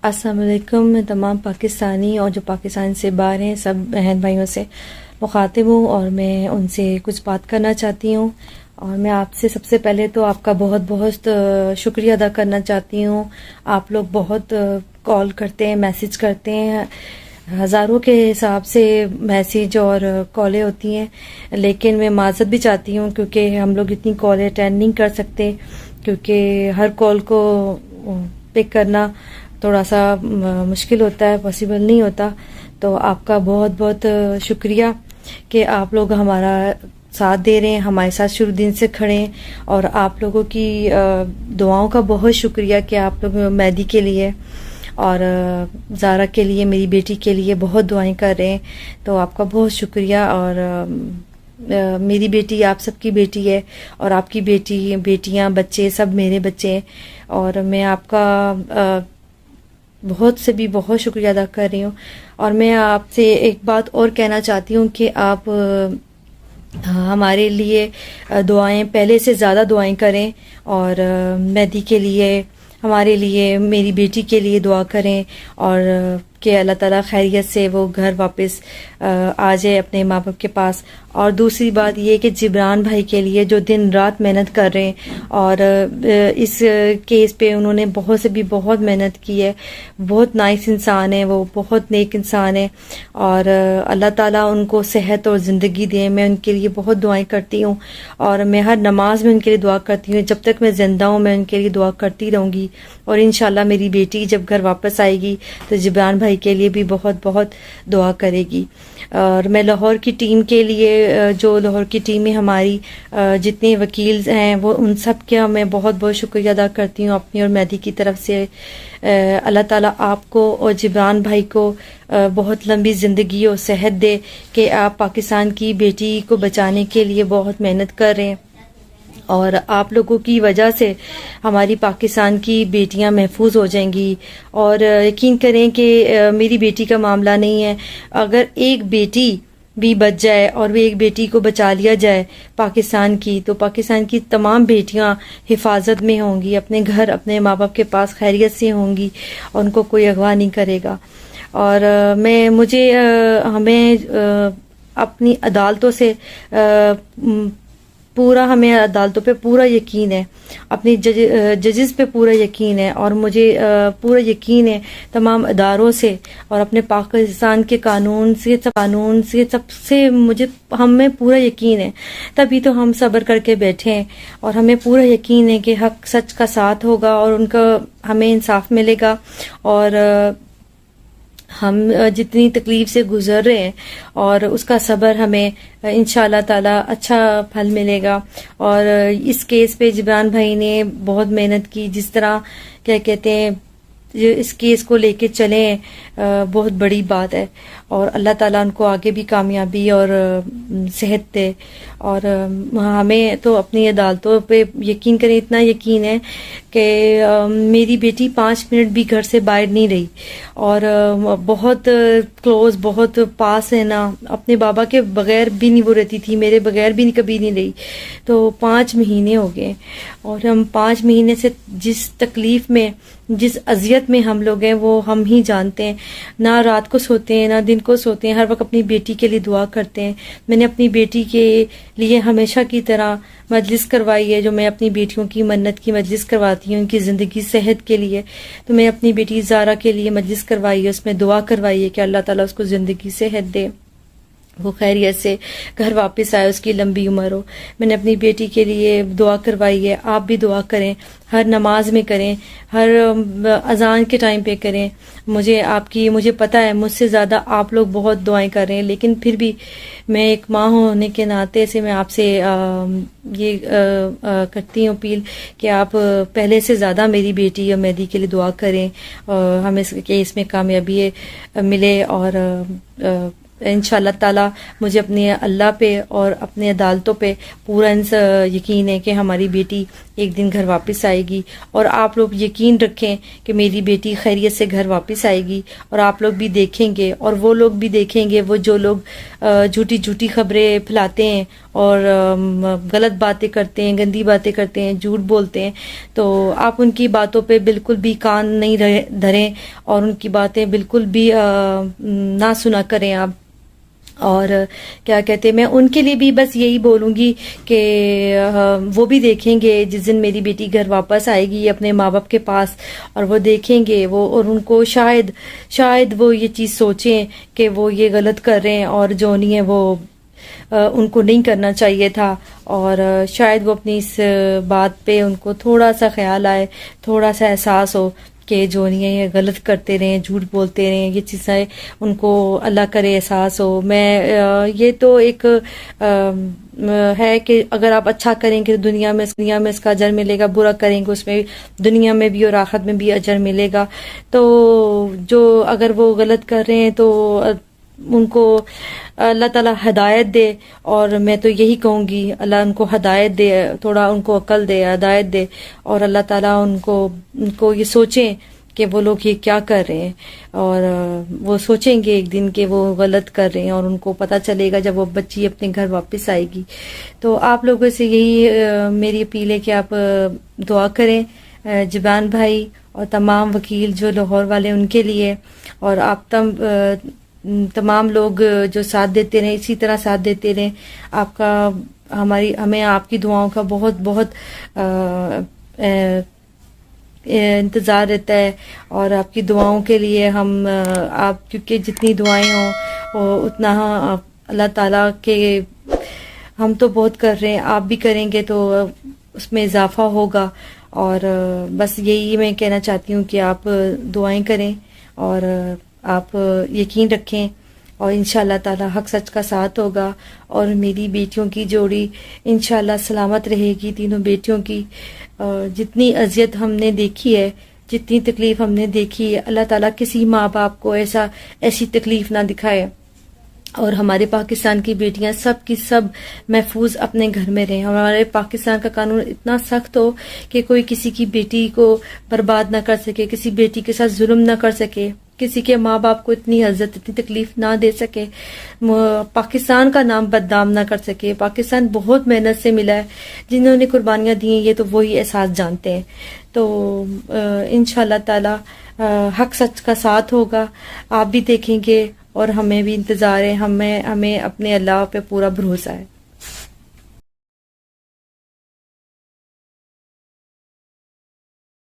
السلام علیکم. میں تمام پاکستانی اور جو پاکستان سے باہر ہیں سب بہن بھائیوں سے مخاطب ہوں اور میں ان سے کچھ بات کرنا چاہتی ہوں. اور میں آپ سے سب سے پہلے تو آپ کا بہت بہت شکریہ ادا کرنا چاہتی ہوں. آپ لوگ بہت کال کرتے ہیں، میسج کرتے ہیں، ہزاروں کے حساب سے میسج اور کالیں ہوتی ہیں، لیکن میں معذرت بھی چاہتی ہوں کیونکہ ہم لوگ اتنی کالیں اٹینڈ نہیں کر سکتے، کیونکہ ہر کال کو پک کرنا تھوڑا سا مشکل ہوتا ہے، پاسبل نہیں ہوتا. تو آپ کا بہت بہت شکریہ کہ آپ لوگ ہمارا ساتھ دے رہے ہیں، ہمارے ساتھ شروع دن سے کھڑے ہیں. اور آپ لوگوں کی دعاؤں کا بہت شکریہ کہ آپ لوگ مہدی کے لیے اور زارا کے لیے، میری بیٹی کے لیے بہت دعائیں کر رہے ہیں. تو آپ کا بہت شکریہ. اور میری بیٹی آپ سب کی بیٹی ہے اور آپ کی بیٹیاں بچے سب میرے بچے ہیں. اور میں آپ کا بہت سے بھی بہت شکریہ ادا کر رہی ہوں. اور میں آپ سے ایک بات اور کہنا چاہتی ہوں کہ آپ ہمارے لیے دعائیں پہلے سے زیادہ دعائیں کریں، اور مہدی کے لیے، ہمارے لیے، میری بیٹی کے لیے دعا کریں، اور کہ اللہ تعالیٰ خیریت سے وہ گھر واپس آ جائے اپنے ماں باپ کے پاس. اور دوسری بات یہ کہ جبران بھائی کے لیے جو دن رات محنت کر رہے ہیں، اور اس کیس پہ انہوں نے بہت سے بھی بہت محنت کی ہے. بہت نائس انسان ہے وہ، بہت نیک انسان ہے، اور اللہ تعالیٰ ان کو صحت اور زندگی دے. میں ان کے لیے بہت دعائیں کرتی ہوں، اور میں ہر نماز میں ان کے لیے دعا کرتی ہوں. جب تک میں زندہ ہوں میں ان کے لیے دعا کرتی رہوں گی. اور انشاءاللہ میری بیٹی جب گھر واپس آئے گی تو جبران بھائی کے لیے بھی بہت بہت دعا کرے گی. اور میں لاہور کی ٹیم کے لیے، جو لاہور کی ٹیم میں ہماری جتنے وکیل ہیں وہ ان سب کا میں بہت بہت شکریہ ادا کرتی ہوں اپنی اور مہدی کی طرف سے. اللہ تعالیٰ آپ کو اور جبران بھائی کو بہت لمبی زندگی اور صحت دے کہ آپ پاکستان کی بیٹی کو بچانے کے لیے بہت محنت کر رہے ہیں. اور آپ لوگوں کی وجہ سے ہماری پاکستان کی بیٹیاں محفوظ ہو جائیں گی. اور یقین کریں کہ میری بیٹی کا معاملہ نہیں ہے، اگر ایک بیٹی بھی بچ جائے اور وہ ایک بیٹی کو بچا لیا جائے پاکستان کی، تو پاکستان کی تمام بیٹیاں حفاظت میں ہوں گی، اپنے گھر اپنے ماں باپ کے پاس خیریت سے ہوں گی، اور ان کو کوئی اغوا نہیں کرے گا. اور ہمیں اپنی عدالتوں سے ہمیں عدالتوں پہ پورا یقین ہے، اپنی ججز پہ پورا یقین ہے، اور مجھے پورا یقین ہے تمام اداروں سے اور اپنے پاکستان کے قانون سے سب سے ہمیں پورا یقین ہے. تبھی تو ہم صبر کر کے بیٹھے ہیں، اور ہمیں پورا یقین ہے کہ حق سچ کا ساتھ ہوگا اور ان کا ہمیں انصاف ملے گا. اور ہم جتنی تکلیف سے گزر رہے ہیں اور اس کا صبر ہمیں انشاءاللہ تعالی اچھا پھل ملے گا. اور اس کیس پہ جبران بھائی نے بہت محنت کی، جس طرح کیا کہتے ہیں اس کیس کو لے کے چلیں بہت بڑی بات ہے. اور اللہ تعالیٰ ان کو آگے بھی کامیابی اور صحت دے. اور ہمیں تو اپنی عدالتوں پہ یقین کریں، اتنا یقین ہے کہ میری بیٹی 5 منٹ بھی گھر سے باہر نہیں رہی، اور بہت کلوز، بہت پاس ہے نا، اپنے بابا کے بغیر بھی نہیں وہ رہتی تھی، میرے بغیر بھی کبھی نہیں رہی. تو 5 مہینے ہو گئے، اور ہم 5 مہینے سے جس تکلیف میں، جس اذیت میں ہم لوگ ہیں وہ ہم ہی جانتے ہیں. نہ رات کو سوتے ہیں نہ دن کو سوتے ہیں، ہر وقت اپنی بیٹی کے لیے دعا کرتے ہیں. میں نے اپنی بیٹی کے لیے ہمیشہ کی طرح مجلس کروائی ہے، جو میں اپنی بیٹیوں کی منت کی مجلس کرواتی ہوں ان کی زندگی صحت کے لیے. تو میں اپنی بیٹی زارا کے لیے مجلس کروائی ہے، اس میں دعا کروائی ہے کہ اللہ تعالیٰ اس کو زندگی صحت دے، وہ خیریت سے گھر واپس آئے، اس کی لمبی عمر ہو. میں نے اپنی بیٹی کے لیے دعا کروائی ہے. آپ بھی دعا کریں، ہر نماز میں کریں، ہر اذان کے ٹائم پہ کریں. مجھے پتہ ہے مجھ سے زیادہ آپ لوگ بہت دعائیں کر رہے ہیں، لیکن پھر بھی میں ایک ماں ہونے کے ناطے سے میں آپ سے یہ کرتی ہوں اپیل کہ آپ پہلے سے زیادہ میری بیٹی اور مہدی کے لیے دعا کریں، ہمیں اس میں کامیابی ملے. اور انشاءاللہ تعالیٰ مجھے اپنے اللہ پہ اور اپنے عدالتوں پہ پورا یقین ہے کہ ہماری بیٹی ایک دن گھر واپس آئے گی. اور آپ لوگ یقین رکھیں کہ میری بیٹی خیریت سے گھر واپس آئے گی. اور آپ لوگ بھی دیکھیں گے اور وہ لوگ بھی دیکھیں گے، وہ جو لوگ جھوٹی خبریں پھیلاتے ہیں اور غلط باتیں کرتے ہیں، گندی باتیں کرتے ہیں، جھوٹ بولتے ہیں، تو آپ ان کی باتوں پہ بالکل بھی کان نہیں دھریں اور ان کی باتیں بالکل بھی نہ سنا کریں آپ. اور کیا کہتے ہیں، میں ان کے لیے بھی بس یہی بولوں گی کہ وہ بھی دیکھیں گے جس دن میری بیٹی گھر واپس آئے گی اپنے ماں باپ کے پاس، اور وہ دیکھیں گے وہ، اور ان کو شاید وہ یہ چیز سوچیں کہ وہ یہ غلط کر رہے ہیں اور جو نہیں ہے وہ ان کو نہیں کرنا چاہیے تھا، اور شاید وہ اپنی اس بات پہ ان کو تھوڑا سا خیال آئے، تھوڑا سا احساس ہو کہ جو نہیں ہے یہ غلط کرتے رہیں، جھوٹ بولتے رہیں، یہ چیزیں ان کو اللہ کرے احساس ہو. میں یہ تو ایک ہے کہ اگر آپ اچھا کریں گے دنیا میں اس کا اجر ملے گا، برا کریں گے اس میں دنیا میں بھی اور آخرت میں بھی اجر ملے گا. تو جو اگر وہ غلط کر رہے ہیں تو ان کو اللہ تعالیٰ ہدایت دے، اور میں تو یہی کہوں گی اللہ ان کو ہدایت دے، تھوڑا ان کو عقل دے، ہدایت دے، اور اللہ تعالیٰ ان کو یہ سوچیں کہ وہ لوگ یہ کیا کر رہے ہیں، اور وہ سوچیں گے ایک دن کہ وہ غلط کر رہے ہیں، اور ان کو پتہ چلے گا جب وہ بچی اپنے گھر واپس آئے گی. تو آپ لوگوں سے یہی میری اپیل ہے کہ آپ دعا کریں جبان بھائی اور تمام وکیل جو لاہور والے ان کے لیے، اور آپ تمام لوگ جو ساتھ دیتے رہیں، اسی طرح ساتھ دیتے رہیں. آپ کا ہمیں آپ کی دعاؤں کا بہت بہت انتظار رہتا ہے، اور آپ کی دعاؤں کے لیے ہم آپ کیونکہ جتنی دعائیں ہوں اتنا اللہ تعالیٰ کے ہم تو بہت کر رہے ہیں، آپ بھی کریں گے تو اس میں اضافہ ہوگا. اور بس یہی میں کہنا چاہتی ہوں کہ آپ دعائیں کریں اور آپ یقین رکھیں، اور انشاءاللہ تعالی حق سچ کا ساتھ ہوگا، اور میری بیٹیوں کی جوڑی انشاءاللہ سلامت رہے گی، تینوں بیٹیوں کی. جتنی اذیت ہم نے دیکھی ہے، جتنی تکلیف ہم نے دیکھی ہے، اللہ تعالیٰ کسی ماں باپ کو ایسی تکلیف نہ دکھائے، اور ہمارے پاکستان کی بیٹیاں سب کی سب محفوظ اپنے گھر میں رہیں. ہمارے پاکستان کا قانون اتنا سخت ہو کہ کوئی کسی کی بیٹی کو برباد نہ کر سکے، کسی بیٹی کے ساتھ ظلم نہ کر سکے، کسی کے ماں باپ کو اتنی عزت اتنی تکلیف نہ دے سکے، پاکستان کا نام بدنام نہ کر سکے. پاکستان بہت محنت سے ملا ہے، جنہوں نے قربانیاں دی ہیں یہ تو وہی احساس جانتے ہیں. تو انشاءاللہ تعالی حق سچ کا ساتھ ہوگا، آپ بھی دیکھیں گے، اور ہمیں بھی انتظار ہے، ہمیں اپنے اللہ پہ پورا بھروسہ ہے.